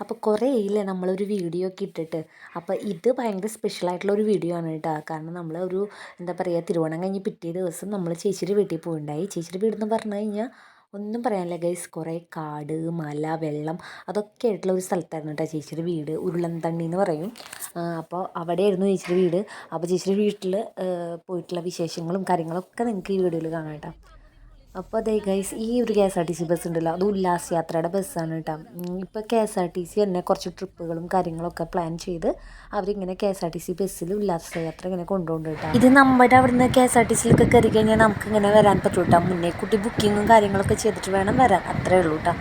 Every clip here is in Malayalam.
അപ്പോൾ കുറേ ഇല്ലേ നമ്മളൊരു വീഡിയോ ഒക്കെ ഇട്ടിട്ട്. അപ്പോൾ ഇത് ഭയങ്കര സ്പെഷ്യലായിട്ടുള്ളൊരു വീഡിയോ ആണ് കേട്ടോ. കാരണം നമ്മളൊരു എന്താ പറയുക, തിരുവോണം കഴിഞ്ഞ് പിറ്റേ ദിവസം നമ്മൾ ചേച്ചിയുടെ വീട്ടിൽ പോയിണ്ടായി. ചേച്ചിയുടെ വീടെന്ന് പറഞ്ഞു കഴിഞ്ഞാൽ ഒന്നും പറയാനില്ല ഗൈസ്. കുറേ കാട്, മല, വെള്ളം അതൊക്കെ ആയിട്ടുള്ള ഒരു സ്ഥലത്തായിരുന്നു കേട്ടോ ചേച്ചിയുടെ വീട്. ഉരുളൻതണ്ണി എന്ന് പറയും. അപ്പോൾ അവിടെയായിരുന്നു ചേച്ചിയുടെ വീട്. അപ്പോൾ ചേച്ചിയുടെ വീട്ടിൽ പോയിട്ടുള്ള വിശേഷങ്ങളും കാര്യങ്ങളൊക്കെ നിങ്ങൾക്ക് ഈ വീഡിയോയിൽ കാണാം കേട്ടോ. അപ്പോൾ അതേ ഗൈസ്, ഈ ഒരു KSRTC ബസ് ഉണ്ടല്ലോ, അത് ഉല്ലാസയാത്രയുടെ ബസ്സാണ് കേട്ടോ. ഇപ്പോൾ KSRTC തന്നെ കുറച്ച് ട്രിപ്പുകളും കാര്യങ്ങളൊക്കെ പ്ലാൻ ചെയ്ത് അവരിങ്ങനെ KSRTC ബസ്സിൽ ഉല്ലാസയാത്ര ഇങ്ങനെ കൊണ്ടുപോകുന്നുണ്ട് കേട്ടോ. ഇത് നമ്മുടെ അവിടുന്ന് KSRTCയിലൊക്കെ കയറി കഴിഞ്ഞാൽ നമുക്ക് ഇങ്ങനെ വരാൻ പറ്റും കേട്ടോ. മുന്നേ കൂട്ടി ബുക്കിങ്ങും കാര്യങ്ങളൊക്കെ ചെയ്തിട്ട് വേണം വരാൻ, അത്രേ ഉള്ളൂ കേട്ടോ.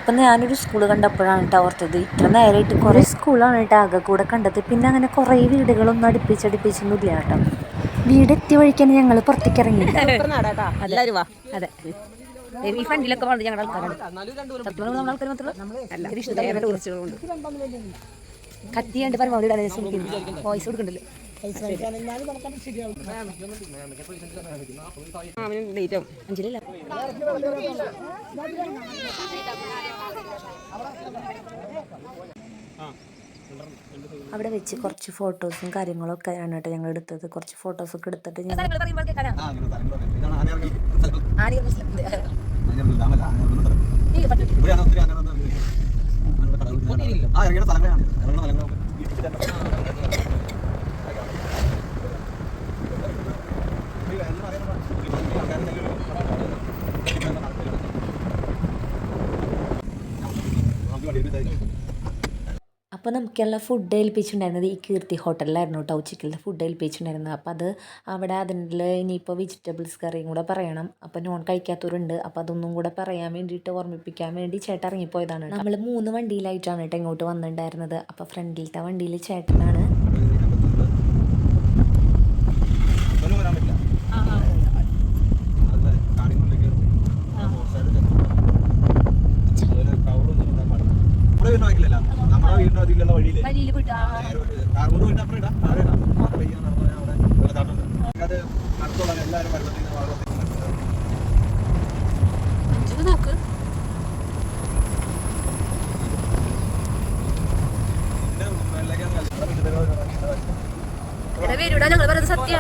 ഇപ്പം ഞാനൊരു സ്കൂൾ കണ്ടപ്പോഴാണ് കേട്ടോ ഓർത്തത്, ഇത്ര നേരമായിട്ട് കുറേ സ്കൂളാണ് കേട്ടോ ആകെ കൂടെ കണ്ടത്. പിന്നെ അങ്ങനെ കുറേ വീടുകളൊന്നും അടുപ്പിച്ചൊന്നും ഇല്ല കേട്ടോ. വീടെത്തി വഴിക്കാൻ ഞങ്ങൾ പുറത്തേക്ക് ഇറങ്ങി. അതെ, ഈ ഫണ്ടിലൊക്കെ വന്നത് ഞങ്ങളുടെ കത്തിയാണ്ട് പരമാവധി വോയിസ് കൊടുക്കണ്ടല്ലോ. അഞ്ചിലല്ല അവിടെ വെച്ച് കുറച്ച് ഫോട്ടോസും കാര്യങ്ങളൊക്കെ ആണ് കേട്ടോ ഞങ്ങൾ എടുത്തത്. കുറച്ച് ഫോട്ടോസൊക്കെ എടുത്തിട്ട് അപ്പോൾ നമുക്കുള്ള ഫുഡ് ഏൽപ്പിച്ചിട്ടുണ്ടായിരുന്നത് ഈ കീർത്തി ഹോട്ടലിലായിരുന്നു കേട്ടോ. ഉച്ചയ്ക്കുള്ള ഫുഡ് ഏൽപ്പിച്ചിട്ടുണ്ടായിരുന്നത്. അപ്പോൾ അത് അവിടെ അതിൻ്റെ ഇനിയിപ്പോൾ വെജിറ്റബിൾസ് കറിയും കൂടെ പറയണം. അപ്പോൾ നോൺ കഴിക്കാത്തവരുണ്ട്. അപ്പോൾ അതൊന്നും കൂടെ പറയാൻ വേണ്ടിയിട്ട്, ഓർമ്മിപ്പിക്കാൻ വേണ്ടി ചേട്ടൻ ഇറങ്ങിപ്പോയതാണ്. നമ്മൾ 3 വണ്ടിയിലായിട്ടാണ് കേട്ടോ ഇങ്ങോട്ട് വന്നിട്ടുണ്ടായിരുന്നത്. അപ്പോൾ ഫ്രണ്ടിലത്തെ വണ്ടിയിൽ ചേട്ടനാണ്. ഞങ്ങൾ പറയുന്നത് സത്യ.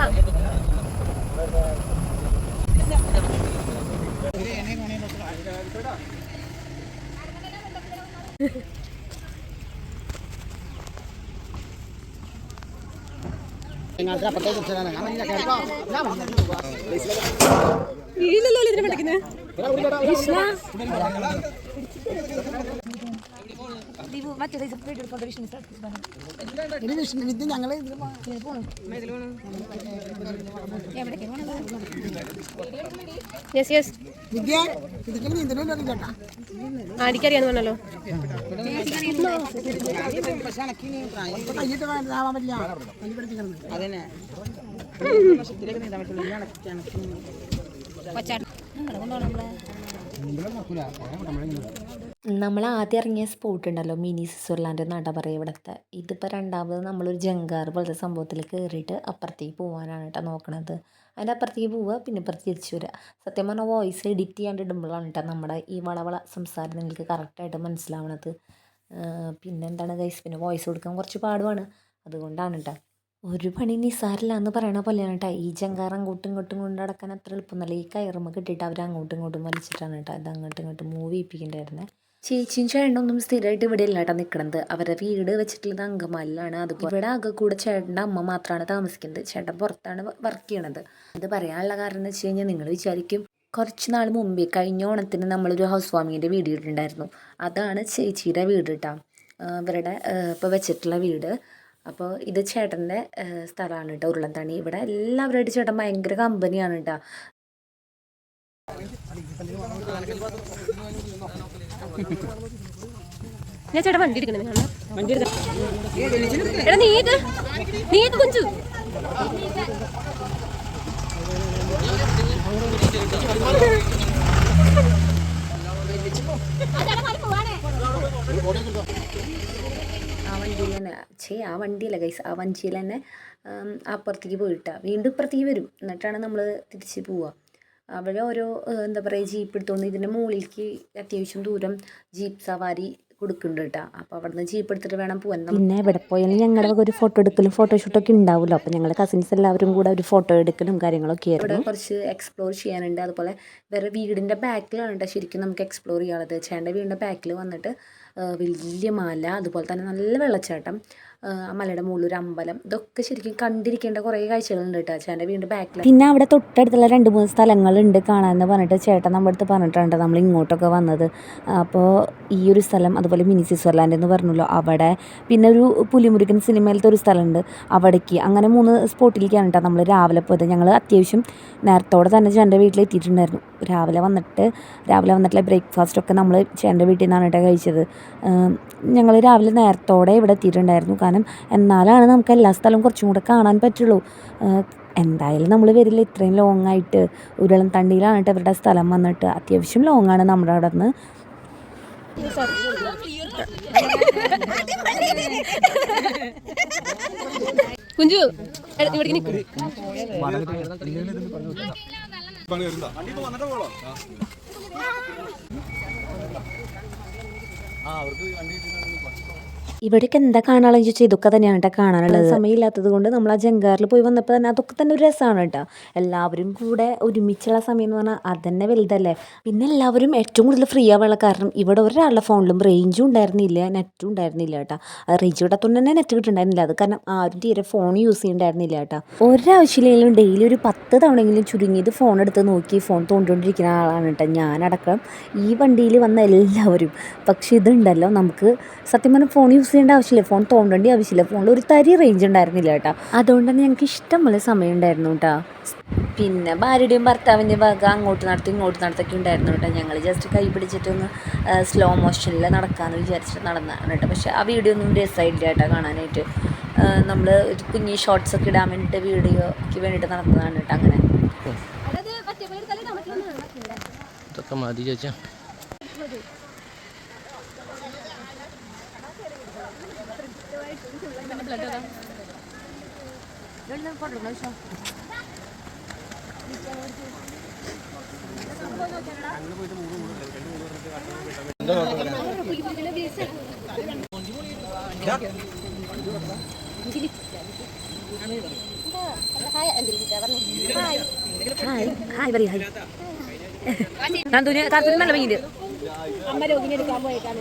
ഇല്ലല്ലോ ഇതിനെ പഠിക്കുന്നത് ആടിക്കറിയാന്ന് പറഞ്ഞല്ലോ. നമ്മൾ ആദ്യം ഇറങ്ങിയ സ്പോട്ട് ഉണ്ടല്ലോ, മിനി സ്വിറ്റ്സർലാൻഡ് എന്നാണ് പറയുക ഇവിടുത്തെ. ഇതിപ്പോൾ രണ്ടാമത് നമ്മളൊരു ജങ്കാർ പോലത്തെ സംഭവത്തിൽ കയറിയിട്ട് അപ്പുറത്തേക്ക് പോകാനാണ് കേട്ടോ നോക്കണത്. അതിൻ്റെ അപ്പുറത്തേക്ക് പോവുക, പിന്നെ ഇപ്പുറത്ത് തിരിച്ചു വരിക. സത്യം പറഞ്ഞാൽ വോയിസ് എഡിറ്റ് ചെയ്യാണ്ട് ഇടുമ്പോഴാണ് കേട്ടോ നമ്മുടെ ഈ വളവള സംസാരം നിങ്ങൾക്ക് കറക്റ്റായിട്ട് മനസ്സിലാവണത്. പിന്നെ എന്താണ് ഗൈസ്, പിന്നെ വോയിസ് കൊടുക്കാൻ കുറച്ച് പാടുമാണ്, അതുകൊണ്ടാണ് കേട്ടോ. ഒരു പണി നിസ്സാരില്ല എന്ന് പറയണ പോലെയാണ് കേട്ടോ. ഈ ജങ്കാർ അങ്ങോട്ടും ഇങ്ങോട്ടും കൊണ്ട് നടക്കാൻ അത്ര എളുപ്പമൊന്നുമല്ല. ഈ കയറുമ്പോൾ കിട്ടിയിട്ട് അവർ അങ്ങോട്ടും ഇങ്ങോട്ടും വലിച്ചിട്ടാണ് കേട്ടോ ഇത് അങ്ങോട്ടും ഇങ്ങോട്ടും മൂവ് ചെയ്യിപ്പിക്കേണ്ടായിരുന്നത്. ചേച്ചിയും ചേട്ടനൊന്നും സ്ഥിരമായിട്ട് ഇവിടെ അല്ല കേട്ടോ നിൽക്കണത്. അവരുടെ വീട് വെച്ചിട്ടുള്ളത് അങ്കമാലിലാണ്. അതുപോലെ ഇവിടെ ആകെ കൂടെ ചേട്ടൻ്റെ അമ്മ മാത്രമാണ് താമസിക്കുന്നത്. ചേട്ടൻ പുറത്താണ് വർക്ക് ചെയ്യണത്. അത് പറയാനുള്ള കാരണം എന്ന് വെച്ച് കഴിഞ്ഞാൽ, നിങ്ങൾ വിചാരിക്കും കുറച്ച് നാൾ മുമ്പേ കഴിഞ്ഞ ഓണത്തിന് നമ്മളൊരു ഹൗസ് വാമിങ്ങിൻ്റെ വീഡിയോ ഇട്ടിട്ടുണ്ടായിരുന്നു. അതാണ് ചേച്ചിയുടെ വീട് കേട്ടോ, ഇവരുടെ ഇപ്പോൾ വെച്ചിട്ടുള്ള വീട്. അപ്പോൾ ഇത് ചേട്ടൻ്റെ സ്ഥലമാണ് കേട്ടോ, ഉരുളൻതണ്ണി. ഇവിടെ എല്ലാവരുമായിട്ട് ചേട്ടൻ ഭയങ്കര കമ്പനിയാണ് കേട്ടോ. ഞാൻ ചേട്ടാ വണ്ടി എടുക്കണേ, നീ കൊഞ്ചു ആ വണ്ടിയല്ല ഗൈസ്, ആ വഞ്ചിയിൽ തന്നെ അപ്പുറത്തേക്ക് പോയിട്ടാണ് വീണ്ടും ഇപ്പുറത്തേക്ക് വരും. എന്നിട്ടാണ് നമ്മൾ തിരിച്ച് പോവുക. അവിടെ ഓരോ എന്താ പറയുക ജീപ്പ് എടുത്തുകൊണ്ട് ഇതിൻ്റെ മുകളിലേക്ക് അത്യാവശ്യം ദൂരം ജീപ്പ് സവാരി കൊടുക്കുന്നുണ്ട് കേട്ടോ. അപ്പോൾ അവിടെ നിന്ന് ജീപ്പ് എടുത്തിട്ട് വേണം പോകാൻ. പിന്നെ എവിടെ പോയാലും ഞങ്ങളുടെ വക ഒരു ഫോട്ടോ എടുക്കലും ഫോട്ടോഷൂട്ടൊക്കെ ഉണ്ടാവുമല്ലോ. അപ്പോൾ ഞങ്ങൾ കസിൻസ് എല്ലാവരും കൂടെ ഒരു ഫോട്ടോ എടുക്കലും കാര്യങ്ങളൊക്കെ ആയിരുന്നു. ഇവിടെ കുറച്ച് എക്സ്പ്ലോർ ചെയ്യാനുണ്ട്. അതുപോലെ വേറെ വീടിൻ്റെ ബാക്കിലാണ് കേട്ടോ ശരിക്കും നമുക്ക് എക്സ്പ്ലോർ ചെയ്യാനുള്ളത്. ചേട്ടൻ്റെ വീടിൻ്റെ ബാക്കിൽ വന്നിട്ട് വലിയ മല, അതുപോലെ തന്നെ നല്ല വെള്ളച്ചാട്ടം, ആ മലയുടെ മുകളിൽ ഒരു അമ്പലം, ഇതൊക്കെ ശരിക്കും കണ്ടിരിക്കേണ്ട കുറേ കാഴ്ചകളുണ്ട് കേട്ടോ ചേട്ടൻ്റെ വീടിൻ്റെ ബാക്കിൽ. പിന്നെ അവിടെ തൊട്ടടുത്തുള്ള 2-3 സ്ഥലങ്ങളുണ്ട് കാണാമെന്ന് പറഞ്ഞിട്ട് ചേട്ടൻ നമ്മുടെ അടുത്ത് പറഞ്ഞിട്ടുണ്ട് നമ്മൾ ഇങ്ങോട്ടൊക്കെ വന്നത്. അപ്പോൾ ഈ ഒരു സ്ഥലം, അതുപോലെ മിനി സ്വിറ്റ്സർലാൻഡ് എന്ന് പറഞ്ഞല്ലോ അവിടെ, പിന്നെ ഒരു പുലിമുരുകൻ സിനിമയിലത്തെ ഒരു സ്ഥലമുണ്ട് അവിടേക്ക്, അങ്ങനെ 3 സ്പോട്ടിലേക്കാണ് കേട്ടോ നമ്മൾ രാവിലെ പോയത്. ഞങ്ങൾ അത്യാവശ്യം നേരത്തോടെ തന്നെ ചേട്ടൻ്റെ വീട്ടിലെത്തിയിട്ടുണ്ടായിരുന്നു. രാവിലെ വന്നിട്ടുള്ള ബ്രേക്ക്ഫാസ്റ്റൊക്കെ നമ്മൾ ചേട്ടൻ്റെ വീട്ടിൽ നിന്നാണ് കേട്ടോ കഴിച്ചത്. ഞങ്ങൾ രാവിലെ നേരത്തോടെ ഇവിടെ എത്തിയിട്ടുണ്ടായിരുന്നു. കാരണം എന്നാലാണ് നമുക്ക് എല്ലാ സ്ഥലവും കുറച്ചും കൂടെ കാണാൻ പറ്റുള്ളൂ. എന്തായാലും നമ്മൾ വരില്ല ഇത്രയും ലോങ് ആയിട്ട്. ഉരുളം തണ്ടിയിലാണ് കേട്ടോ ഇവരുടെ സ്ഥലം വന്നിട്ട്. അത്യാവശ്യം ലോങ്ങാണ് നമ്മുടെ അവിടെ നിന്ന്. കുഞ്ചു ഇവിടെ ഇവിടേക്ക് എന്താ കാണാനുള്ള ചോദിച്ചാൽ ഇതൊക്കെ തന്നെയാണ് കേട്ടോ കാണാനുള്ളത്. സമയമില്ലാത്തത് കൊണ്ട് നമ്മൾ ആ ജങ്കാറിൽ പോയി വന്നപ്പോൾ തന്നെ അതൊക്കെ തന്നെ ഒരു രസമാണ് കേട്ടോ. എല്ലാവരും കൂടെ ഒരുമിച്ചുള്ള സമയം എന്ന് പറഞ്ഞാൽ അതന്നെ വലുതല്ലേ. പിന്നെ എല്ലാവരും ഏറ്റവും കൂടുതൽ ഫ്രീ ആവാനുള്ള കാരണം ഇവിടെ ഒരാളുടെ ഫോണിലും റേഞ്ചും ഉണ്ടായിരുന്നില്ല, നെറ്റും ഉണ്ടായിരുന്നില്ല കേട്ടോ. റേഞ്ച് കിട്ടാത്തതുകൊണ്ട് തന്നെ നെറ്റ് കിട്ടുന്നുണ്ടായിരുന്നില്ല. അത് കാരണം ആരും തീരെ ഫോൺ യൂസ് ചെയ്യുന്നുണ്ടായിരുന്നില്ല കേട്ടോ. ഒരാവശ്യമില്ലെങ്കിലും ഡെയിലി ഒരു 10 തവണയെങ്കിലും ചുരുങ്ങിയത് ഫോൺ എടുത്ത് നോക്കി ഫോൺ തോണ്ടിക്കൊണ്ടിരിക്കുന്ന ആളാണ് കേട്ടോ ഞാനടക്കം, ഈ വണ്ടിയിൽ വന്ന എല്ലാവരും. പക്ഷെ ഇതുണ്ടല്ലോ, നമുക്ക് സത്യം പറഞ്ഞാൽ ഫോൺ യൂസ് ചെയ്യേണ്ട ആവശ്യമില്ല, ഫോൺ തോണ്ടേണ്ട ആവശ്യമില്ല. ഫോണിൽ ഒരു തരി റേഞ്ച് ഉണ്ടായിരുന്നില്ല കേട്ടോ. അതുകൊണ്ട് തന്നെ ഞങ്ങൾക്ക് ഇഷ്ടം പോലെ സമയം ഉണ്ടായിരുന്നു കേട്ടോ. പിന്നെ ഭാര്യയുടെയും ഭർത്താവിൻ്റെയും വക അങ്ങോട്ട് നടത്തി ഇങ്ങോട്ട് നടത്തൊക്കെ ഉണ്ടായിരുന്നു കേട്ടോ. ഞങ്ങൾ ജസ്റ്റ് കൈ പിടിച്ചിട്ടൊന്ന് സ്ലോ മോഷനിൽ നടക്കാമെന്ന് വിചാരിച്ചിട്ട് നടന്നതാണ് കേട്ടോ. പക്ഷേ ആ വീഡിയോ ഒന്നും രസമായില്ല കേട്ടോ കാണാനായിട്ട്. നമ്മൾ ഒരു കുഞ്ഞി ഷോർട്സൊക്കെ ഇടാൻ വേണ്ടിയിട്ട് വീഡിയോയ്ക്ക് വേണ്ടിയിട്ട് നടന്നതാണ് കേട്ടോ. അങ്ങനെ ഇതൊക്കെ മതി ചോദിച്ചാൽ അമ്മ രോഗിനെ എടുക്കാൻ പോയേക്കാണ്.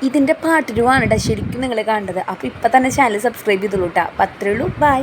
ഇതിൻ്റെ പാർട്ട് 2 ആണ് കേട്ടോ ശരിക്കും നിങ്ങൾ കണ്ടത്. അപ്പോൾ ഇപ്പം തന്നെ ചാനൽ സബ്സ്ക്രൈബ് ചെയ്തോളൂ കേട്ടോ. അപ്പോൾ അത്രയേ ഉള്ളൂ. ബൈ.